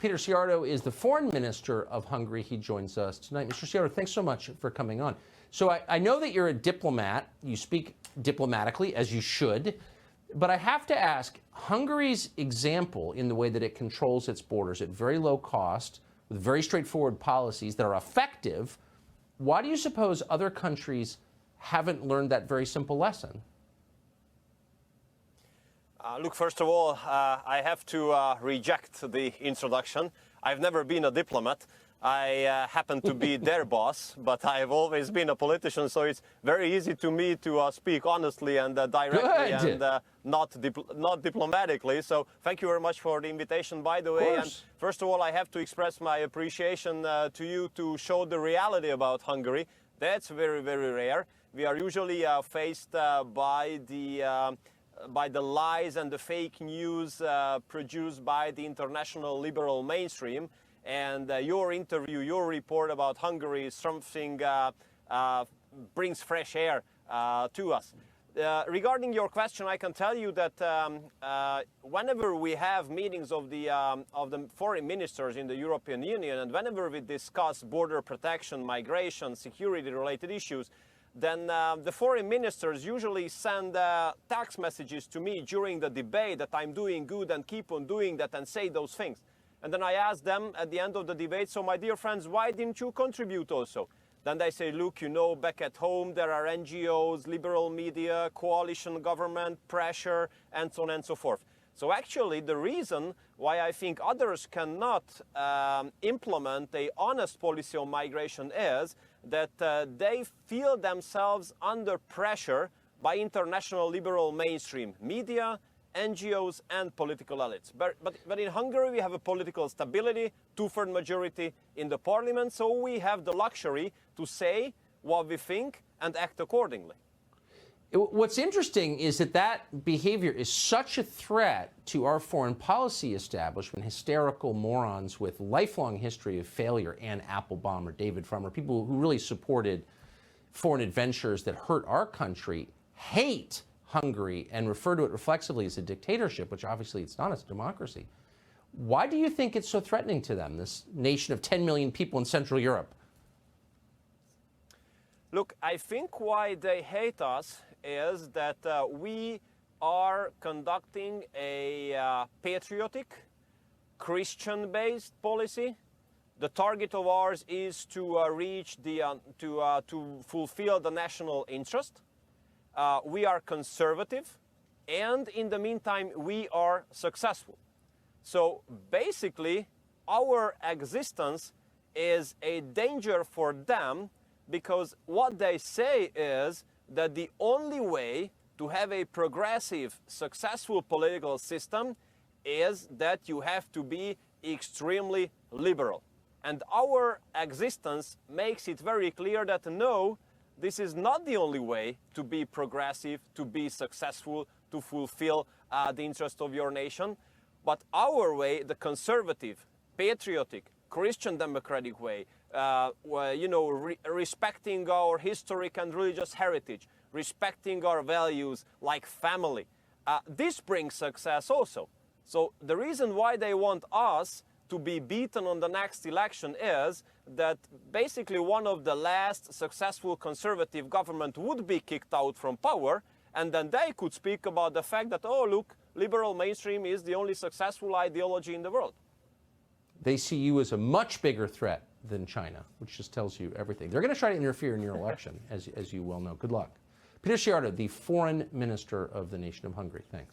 Peter Szijjarto is the foreign minister of Hungary. He joins us tonight. Mr. Szijjarto, thanks so much for coming on. So I know that you're a diplomat. You speak diplomatically, as you should. But I have to ask, Hungary's example in the way that it controls its borders at very low cost, with very straightforward policies that are effective, why do you suppose other countries haven't learned that very simple lesson? Look, first of all, I have to reject the introduction. I've never been a diplomat. I happen to be their boss, but I've always been a politician, so it's very easy to me to speak honestly and directly and not diplomatically. So thank you very much for the invitation, by the way. And first of all, I have to express my appreciation to you to show the reality about Hungary. That's very, very rare. We are usually faced by the lies and the fake news produced by the international liberal mainstream. And your interview, your report about Hungary is something brings fresh air to us. Regarding your question, I can tell you that whenever we have meetings of the foreign ministers in the European Union, and whenever we discuss border protection, migration, security-related issues, then the foreign ministers usually send text messages to me during the debate that I'm doing good and keep on doing that and say those things. And then I ask them at the end of the debate, so my dear friends, why didn't you contribute also? Then they say, look, you know, back at home there are NGOs, liberal media, coalition government, pressure, and so on and so forth. So actually the reason why I think others cannot implement an honest policy on migration is that they feel themselves under pressure by international liberal mainstream media, NGOs and political elites. But in Hungary we have a political stability, two-thirds majority in the parliament, so we have the luxury to say what we think and act accordingly. What's interesting is that behavior is such a threat to our foreign policy establishment. Hysterical morons with lifelong history of failure, Anne Applebaum or David Frommer, people who really supported foreign adventures that hurt our country, hate Hungary and refer to it reflexively as a dictatorship, which obviously it's not, it's a democracy. Why do you think it's so threatening to them, this nation of 10 million people in Central Europe? Look, I think why they hate us is that we are conducting a patriotic, Christian-based policy. The target of ours is to reach the to fulfill the national interest. We are conservative, and in the meantime, we are successful. So basically, our existence is a danger for them because what they say is that the only way to have a progressive, successful political system is that you have to be extremely liberal. And our existence makes it very clear that no, this is not the only way to be progressive, to be successful, to fulfill the interest of your nation. But our way, the conservative, patriotic, Christian democratic way, respecting our historic and religious heritage, respecting our values like family, this brings success also. So the reason why they want us to be beaten on the next election is that basically one of the last successful conservative government would be kicked out from power, and then they could speak about the fact that, oh, look, liberal mainstream is the only successful ideology in the world. They see you as a much bigger threat than China, which just tells you everything. They're going to try to interfere in your election, as you well know. Good luck. Peter Szijjarto, the foreign minister of the nation of Hungary. Thanks.